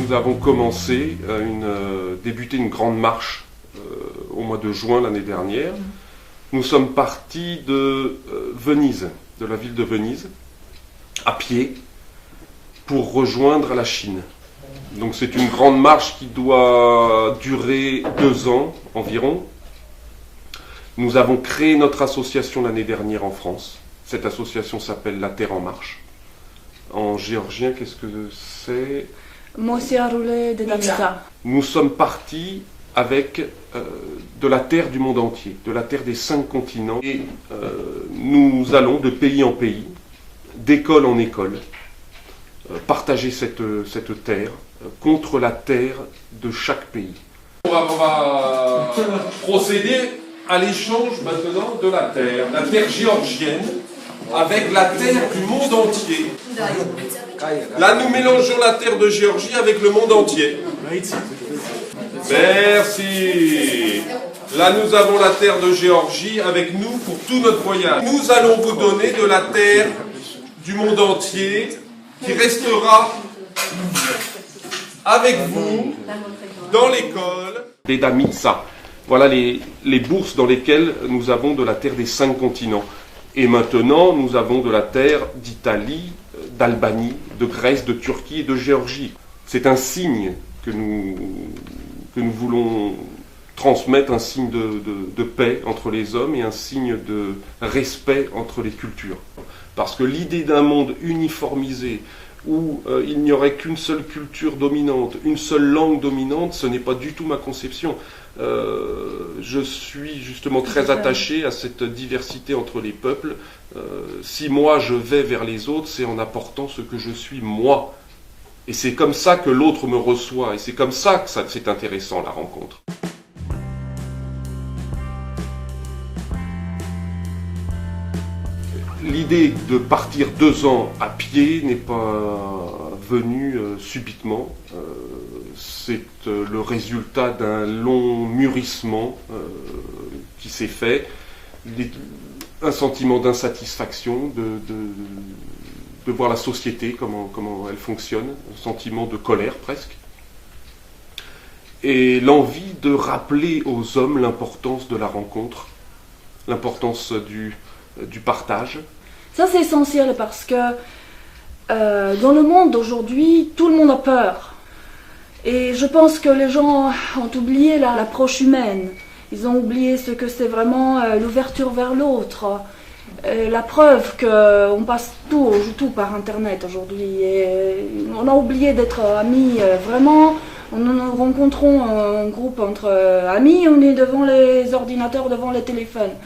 nous avons commencé, débuté une grande marche au mois de juin l'année dernière. Nous sommes partis de Venise, de la ville de Venise, à pied, pour rejoindre la Chine. Donc c'est une grande marche qui doit durer 2 ans environ. Nous avons créé notre association l'année dernière en France. Cette association s'appelle La Terre en Marche. En géorgien, qu'est-ce que c'est? Mosiarule de Damita. Nous sommes partis avec de la terre du monde entier, de la terre des 5 continents. Et nous allons de pays en pays, d'école en école, partager cette terre contre la terre de chaque pays. On va procéder à l'échange maintenant de la terre géorgienne, avec la terre du monde entier. Là, nous mélangeons la terre de Géorgie avec le monde entier. Merci. Là, nous avons la terre de Géorgie avec nous pour tout notre voyage. Nous allons vous donner de la terre du monde entier qui restera avec vous dans l'école. Des Damitsa. Voilà les bourses dans lesquelles nous avons de la terre des 5 continents. Et maintenant, nous avons de la terre d'Italie, d'Albanie, de Grèce, de Turquie et de Géorgie. C'est un signe que nous voulons transmettre, un signe de paix entre les hommes et un signe de respect entre les cultures. Parce que l'idée d'un monde uniformisé, où il n'y aurait qu'une seule culture dominante, une seule langue dominante, ce n'est pas du tout ma conception. Je suis justement très attaché à cette diversité entre les peuples. Si moi je vais vers les autres, c'est en apportant ce que je suis moi. Et c'est comme ça que l'autre me reçoit, et c'est comme ça que c'est intéressant la rencontre. L'idée de partir 2 ans à pied n'est pas venue subitement. C'est le résultat d'un long mûrissement qui s'est fait, un sentiment d'insatisfaction, de voir la société, comment elle fonctionne, un sentiment de colère presque, et l'envie de rappeler aux hommes l'importance de la rencontre, l'importance du partage. Ça c'est essentiel parce que dans le monde d'aujourd'hui, tout le monde a peur. Et je pense que les gens ont oublié l'approche humaine. Ils ont oublié ce que c'est vraiment l'ouverture vers l'autre. La preuve qu'on passe on joue tout par Internet aujourd'hui. Et on a oublié d'être amis vraiment. Nous rencontrons un groupe entre amis, on est devant les ordinateurs, devant les téléphones.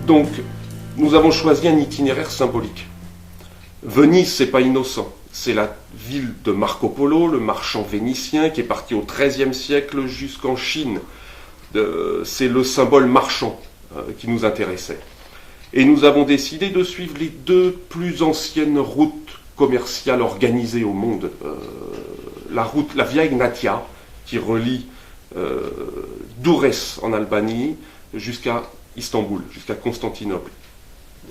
Donc, nous avons choisi un itinéraire symbolique. Venise, c'est pas innocent. C'est la ville de Marco Polo, le marchand vénitien qui est parti au XIIIe siècle jusqu'en Chine. C'est le symbole marchand qui nous intéressait. Et nous avons décidé de suivre les 2 plus anciennes routes commerciales organisées au monde. La Via Egnatia, qui relie Durrës en Albanie jusqu'à Istanbul, jusqu'à Constantinople.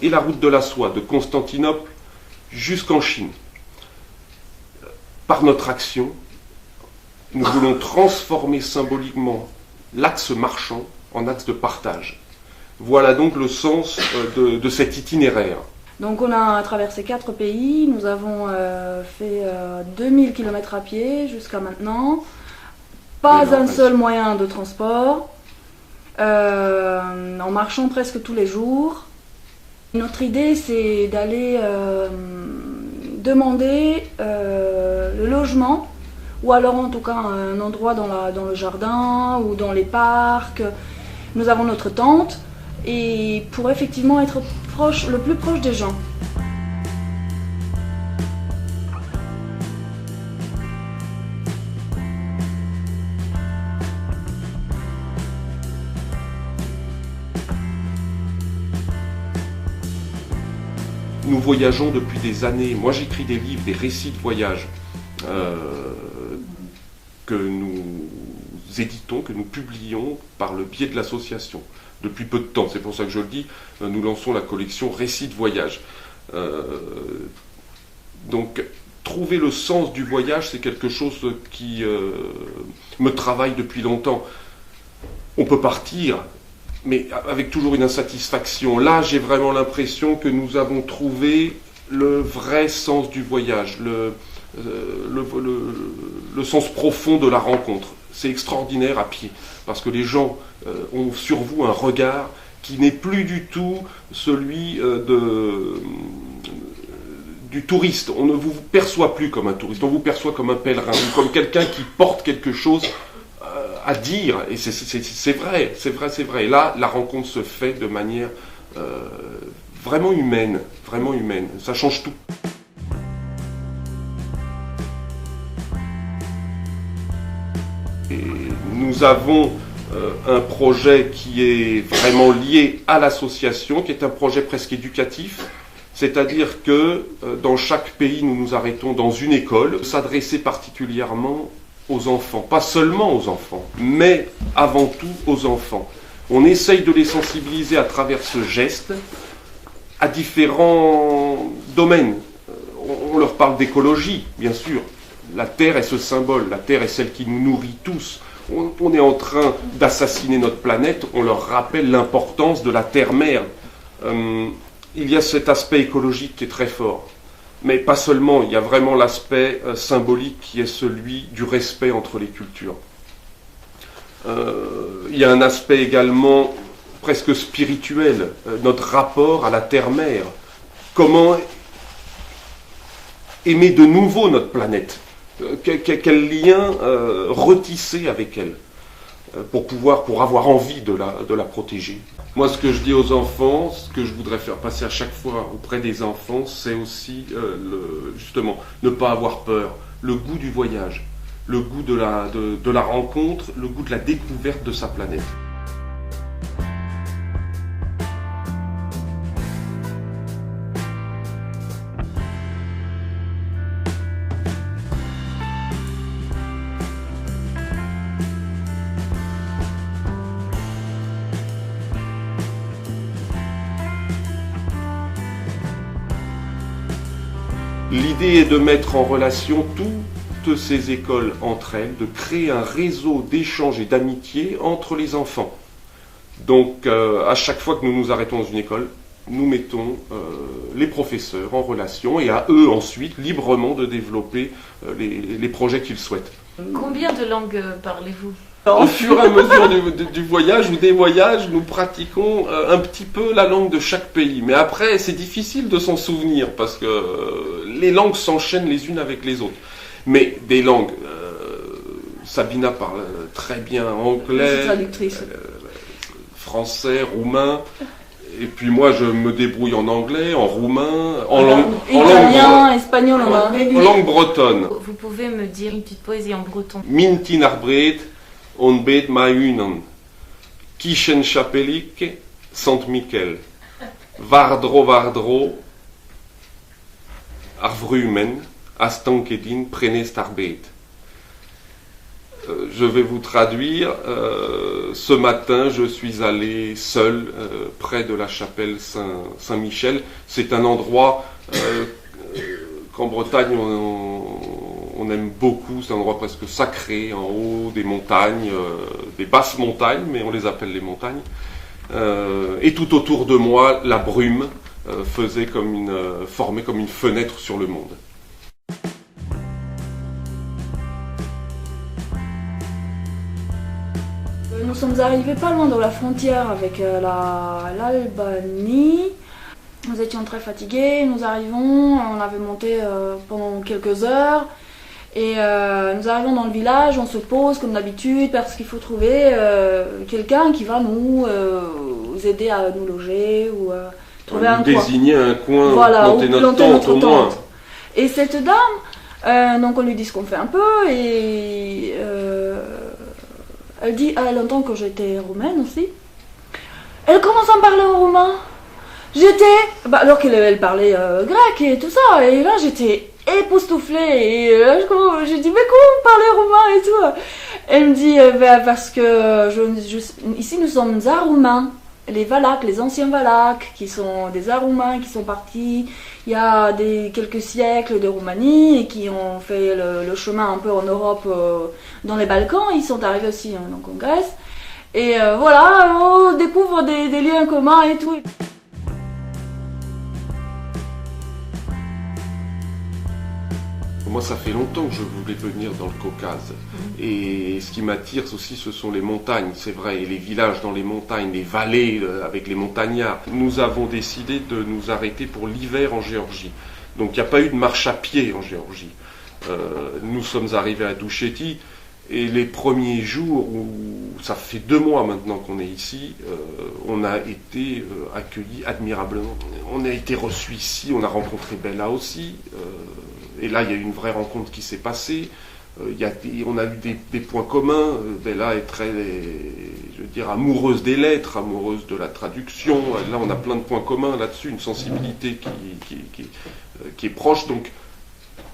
Et la route de la soie, de Constantinople jusqu'en Chine. Par notre action, nous voulons transformer symboliquement l'axe marchand en axe de partage. Voilà donc le sens de cet itinéraire. Donc on a traversé 4 pays, nous avons fait 2000 km à pied jusqu'à maintenant. Pas un seul moyen de transport, en marchant presque tous les jours. Notre idée c'est d'aller demander le logement, ou alors en tout cas un endroit dans le jardin ou dans les parcs. Nous avons notre tente, et pour effectivement être le plus proche des gens. Nous voyageons depuis des années. Moi, j'écris des livres, des récits de voyage que nous éditons, que nous publions par le biais de l'association. Depuis peu de temps, c'est pour ça que je le dis, nous lançons la collection Récits de voyage. Donc, trouver le sens du voyage, c'est quelque chose qui me travaille depuis longtemps. On peut partir, mais avec toujours une insatisfaction. Là, j'ai vraiment l'impression que nous avons trouvé le vrai sens du voyage, le sens profond de la rencontre. C'est extraordinaire à pied, parce que les gens ont sur vous un regard qui n'est plus du tout celui du touriste. On ne vous perçoit plus comme un touriste, on vous perçoit comme un pèlerin, ou comme quelqu'un qui porte quelque chose à dire. Et c'est vrai. Et là, la rencontre se fait de manière vraiment humaine. Ça change tout. Et nous avons un projet qui est vraiment lié à l'association, qui est un projet presque éducatif. C'est-à-dire que dans chaque pays, nous nous arrêtons dans une école, s'adresser particulièrement aux enfants. Pas seulement aux enfants, mais avant tout aux enfants. On essaye de les sensibiliser à travers ce geste à différents domaines. On leur parle d'écologie, bien sûr. La terre est ce symbole, la terre est celle qui nous nourrit tous. On est en train d'assassiner notre planète, on leur rappelle l'importance de la terre-mère. Il y a cet aspect écologique qui est très fort. Mais pas seulement, il y a vraiment l'aspect symbolique qui est celui du respect entre les cultures. Il y a un aspect également presque spirituel, notre rapport à la terre-mère. Comment aimer de nouveau notre planète ? Quel lien retisser avec elle pour avoir envie de la protéger. Moi, ce que je dis aux enfants, ce que je voudrais faire passer à chaque fois auprès des enfants, c'est aussi justement ne pas avoir peur, le goût du voyage, le goût de la rencontre, le goût de la découverte de sa planète. L'idée est de mettre en relation toutes ces écoles entre elles, de créer un réseau d'échanges et d'amitié entre les enfants. Donc, à chaque fois que nous nous arrêtons dans une école, nous mettons les professeurs en relation et à eux ensuite, librement, de développer les projets qu'ils souhaitent. Combien de langues parlez-vous ? Au fur et à mesure du voyage ou des voyages, nous pratiquons un petit peu la langue de chaque pays. Mais après, c'est difficile de s'en souvenir parce que les langues s'enchaînent les unes avec les autres. Mais des langues, Sabina parle très bien anglais, français, roumain. Et puis moi, je me débrouille en anglais, en roumain, italien, espagnol, en langue bretonne. Vous pouvez me dire une petite poésie en breton. Mintin arbret on bet maunan, kishen chapelik, Sant Michel, vardro, arvrumen, astankedin, prenest arbet. Je vais vous traduire. Ce matin, je suis allé seul près de la chapelle Saint-Michel. C'est un endroit qu'en Bretagne on aime beaucoup. C'est un endroit presque sacré, en haut des montagnes, des basses montagnes, mais on les appelle les montagnes. Et tout autour de moi, la brume formait comme une fenêtre sur le monde. Nous sommes arrivés pas loin de la frontière avec l'Albanie. Nous étions très fatigués, nous arrivons, on avait monté pendant quelques heures. Et nous arrivons dans le village, on se pose comme d'habitude parce qu'il faut trouver quelqu'un qui va nous aider à nous loger ou trouver un coin. Désigner un coin, voilà, planter notre tente au moins. Et cette dame, donc on lui dit ce qu'on fait un peu et elle entend que j'étais roumaine aussi. Elle commence à me parler en roumain. Alors qu'elle parlait grec et tout ça, et là j'étais époustouflée, et j'ai dit mais comment vous parlez roumain et tout. Elle me dit, parce que ici nous sommes Aroumains, les Valaques, les anciens Valaques, qui sont des Aroumains qui sont partis il y a quelques siècles de Roumanie et qui ont fait le chemin un peu en Europe, dans les Balkans. Ils sont arrivés aussi donc en Grèce. Et voilà, on découvre des liens communs et tout. Moi, ça fait longtemps que je voulais venir dans le Caucase. Et ce qui m'attire aussi, ce sont les montagnes, c'est vrai, et les villages dans les montagnes, les vallées avec les montagnards. Nous avons décidé de nous arrêter pour l'hiver en Géorgie. Donc il n'y a pas eu de marche à pied en Géorgie. Nous sommes arrivés à Doucheti, et les premiers jours, ça fait 2 mois maintenant qu'on est ici, on a été accueillis admirablement. On a été reçus ici, on a rencontré Bella aussi. Et là, il y a eu une vraie rencontre qui s'est passée. On a eu des points communs. Bella est très, je veux dire, amoureuse des lettres, amoureuse de la traduction. Là, on a plein de points communs là-dessus, une sensibilité qui est proche. Donc,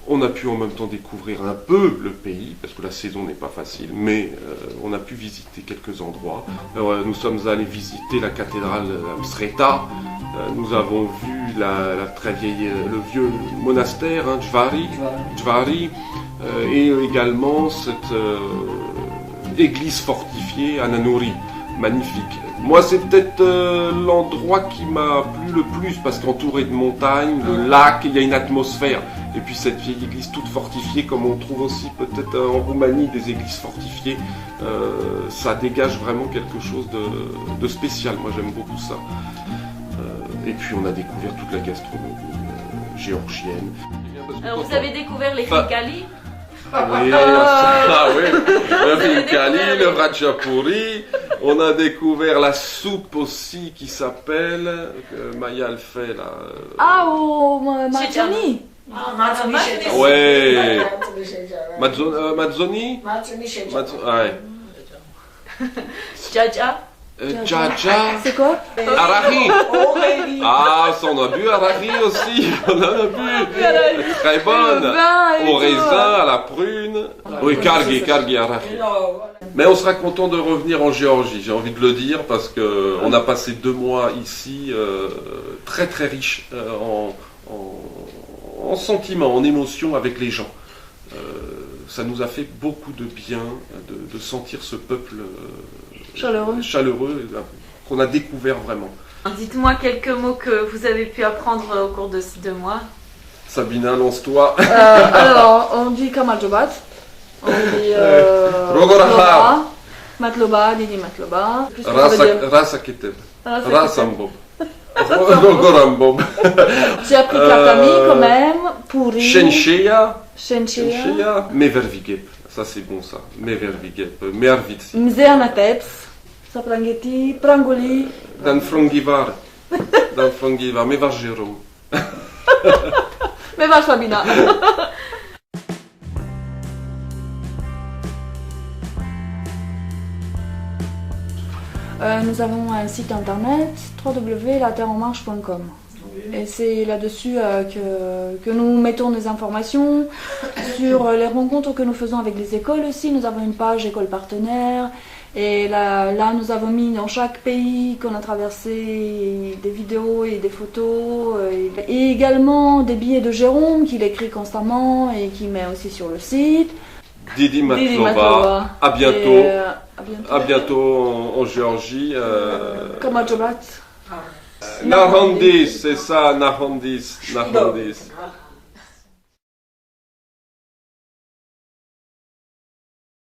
on a pu en même temps découvrir un peu le pays, parce que la saison n'est pas facile, mais on a pu visiter quelques endroits. Nous sommes allés visiter la cathédrale Sreta. Nous avons vu la très vieille, le vieux monastère, Djvari, et également cette église fortifiée à Nanouri, magnifique. Moi, c'est peut-être l'endroit qui m'a plu le plus, parce qu'entouré de montagnes, le lac, il y a une atmosphère. Et puis cette vieille église toute fortifiée, comme on trouve aussi peut-être en Roumanie des églises fortifiées, ça dégage vraiment quelque chose de spécial. Moi, j'aime beaucoup ça. Et puis on a découvert toute la gastronomie géorgienne. Alors vous avez découvert les frikali? Oui, le frikali, le ratchapuri. On a découvert la soupe aussi qui s'appelle, que Maya le fait là. Au Mazzoni. Ouais. Mazzoni. Ouais. Jaja. Jaja. C'est quoi? Arahi. Ah, ça on a bu Arahi aussi. On en a bu. Très bonne. Au raisin, à la prune. Oui, Kargi Arahi. Mais on sera content de revenir en Géorgie, j'ai envie de le dire, parce que on a passé 2 mois ici, très très riches en sentiments, en émotions avec les gens. Ça nous a fait beaucoup de bien de sentir ce peuple chaleureux qu'on a découvert vraiment. Dites-moi quelques mots que vous avez pu apprendre au cours de ces 2 mois. Sabina, lance-toi. Alors, on dit Kamaljobat, on dit Rogorahar, Matloba, Didi Matloba. Rasa Keteb, Rasambob. Rogorambob. J'ai appris Kakami quand même, Puri. Shencheya. Shencheya. Mevervigep. Ça c'est bon ça. Mevervigep. Mervitsi. Mzeanateps. Saprangeti. Prangoli. Dan Frongivar. Mevar Jérôme. Mevar Sabina. Nous avons un site internet www.laterreenmarche.com et c'est là-dessus que nous mettons des informations sur les rencontres que nous faisons avec les écoles aussi. Nous avons une page école partenaire et là nous avons mis dans chaque pays qu'on a traversé des vidéos et des photos et également des billets de Jérôme qu'il écrit constamment et qu'il met aussi sur le site. Didi Matlova, à bientôt. À bientôt en Géorgie. Kamaljobat. Nahondis, c'est ça, Nahondis.